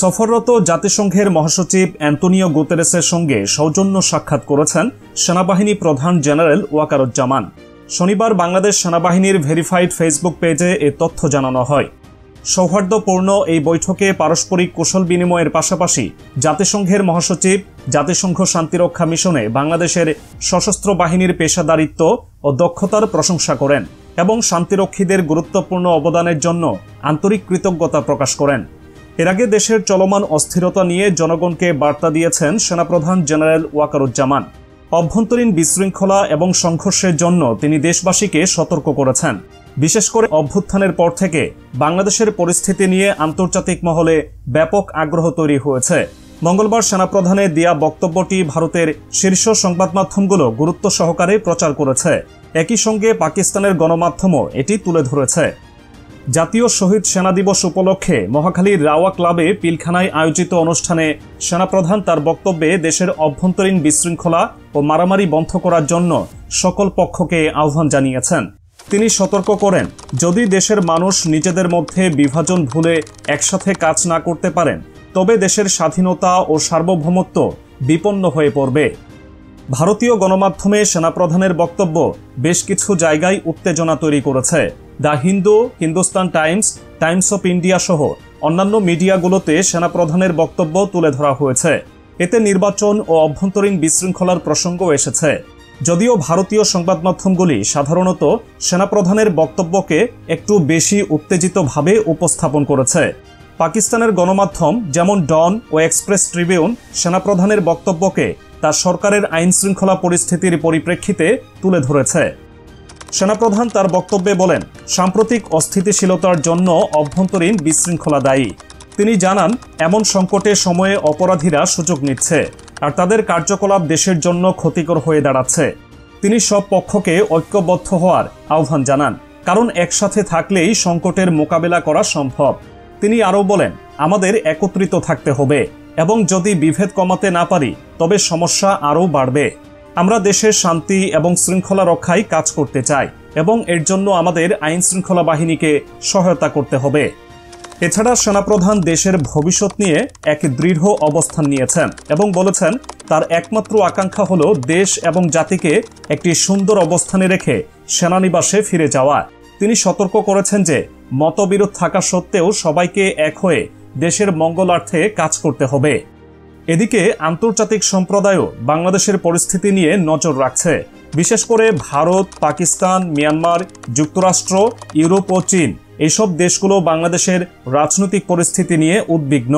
সফররত জাতিসংঘের মহাসচিব অ্যান্তোনিও গুতেরেসের সঙ্গে সৌজন্য সাক্ষাৎ করেছেন সেনাবাহিনী প্রধান জেনারেল ওয়াকারুজ্জামান। শনিবার বাংলাদেশ সেনাবাহিনীর ভেরিফাইড ফেসবুক পেজে এ তথ্য জানানো হয়। সৌহার্দ্যপূর্ণ এই বৈঠকে পারস্পরিক কুশল বিনিময়ের পাশাপাশি জাতিসংঘের মহাসচিব জাতিসংঘ শান্তিরক্ষা মিশনে বাংলাদেশের সশস্ত্র বাহিনীর পেশাদারিত্ব ও দক্ষতার প্রশংসা করেন এবং শান্তিরক্ষীদের গুরুত্বপূর্ণ অবদানের জন্য আন্তরিক কৃতজ্ঞতা প্রকাশ করেন। এর আগে দেশের চলমান অস্থিরতা নিয়ে জনগণকে বার্তা দিয়েছেন সেনাপ্রধান জেনারেল ওয়াকারুজ্জামান। অভ্যন্তরীণ বিশৃঙ্খলা এবং সংঘর্ষের জন্য তিনি দেশবাসীকে সতর্ক করেছেন। বিশেষ করে অভ্যুত্থানের পর থেকে বাংলাদেশের পরিস্থিতি নিয়ে আন্তর্জাতিক মহলে ব্যাপক আগ্রহ তৈরি হয়েছে। মঙ্গলবার সেনাপ্রধানের দেয়া বক্তব্যটি ভারতের শীর্ষ সংবাদ মাধ্যমগুলো গুরুত্ব সহকারে প্রচার করেছে। একই সঙ্গে পাকিস্তানের গণমাধ্যমও এটি তুলে ধরেছে। জাতীয় শহীদ সেনা দিবস উপলক্ষে মহাখালীর রাওয়া ক্লাবে পিলখানায় আয়োজিত অনুষ্ঠানে সেনাপ্রধান তার বক্তব্যে দেশের অভ্যন্তরীণ বিশৃঙ্খলা ও মারামারি বন্ধ করার জন্য সকল পক্ষকে আহ্বান জানিয়েছেন। তিনি সতর্ক করেন, যদি দেশের মানুষ নিজেদের মধ্যে বিভাজন ভুলে একসাথে কাজ না করতে পারেন তবে দেশের স্বাধীনতা ও সার্বভৌমত্ব বিপন্ন হয়ে পড়বে। ভারতীয় গণমাধ্যমে সেনাপ্রধানের বক্তব্য বেশ কিছু জায়গায় উত্তেজনা তৈরি করেছে। The Hindu, Hindustan Times, Times of India সহ অন্যান্য মিডিয়াগুলোতে সেনাপ্রধানের বক্তব্য তুলে ধরা হয়েছে। এতে নির্বাচন ও অভ্যন্তরীণ বিশৃঙ্খলার প্রসঙ্গও এসেছে। যদিও ভারতীয় সংবাদ মাধ্যমগুলি সাধারণত সেনাপ্রধানের বক্তব্যকে একটু বেশি উত্তেজিতভাবে উপস্থাপন করেছে। পাকিস্তানের গণমাধ্যম যেমন ডন ও এক্সপ্রেস ট্রিবিউন সেনাপ্রধানের বক্তব্যকে তার সরকারের আইন শৃঙ্খলা পরিস্থিতির পরিপ্রেক্ষিতে তুলে ধরেছে। সেনাপ্রধান তার বক্তব্যে বলেন, সাম্প্রতিক অস্থিতিশীলতার জন্য অভ্যন্তরীণ বিশৃঙ্খলা দায়ী। তিনি জানান, এমন সংকটের সময়ে অপরাধীরা সুযোগ নিচ্ছে আর তাদের কার্যকলাপ দেশের জন্য ক্ষতিকর হয়ে দাঁড়াচ্ছে। তিনি সব পক্ষকে ঐক্যবদ্ধ হওয়ার আহ্বান জানান, কারণ একসাথে থাকলেই সংকটের মোকাবেলা করা সম্ভব। তিনি আরও বলেন, আমাদের একত্রিত থাকতে হবে এবং যদি বিভেদ কমাতে না পারি তবে সমস্যা আরও বাড়বে। আমরা দেশের শান্তি এবং শৃঙ্খলা রক্ষায় কাজ করতে চাই এবং এর জন্য আমাদের আইন শৃঙ্খলা বাহিনীকে সহায়তা করতে হবে। এছাড়া সেনাপ্রধান দেশের ভবিষ্যৎ নিয়ে এক দৃঢ় অবস্থান নিয়েছেন এবং বলেছেন, তার একমাত্র আকাঙ্ক্ষা হল দেশ এবং জাতিকে একটি সুন্দর অবস্থানে রেখে সেনানিবাসে ফিরে যাওয়া। তিনি সতর্ক করেছেন যে মতবিরোধ থাকা সত্ত্বেও সবাইকে এক হয়ে দেশের মঙ্গলার্থে কাজ করতে হবে। এদিকে আন্তর্জাতিক সম্প্রদায়ও বাংলাদেশের পরিস্থিতি নিয়ে নজর রাখছে। বিশেষ করে ভারত, পাকিস্তান, মিয়ানমার, যুক্তরাষ্ট্র, ইউরোপ ও চীন এইসব দেশগুলো বাংলাদেশের রাজনৈতিক পরিস্থিতি নিয়ে উদ্বিগ্ন।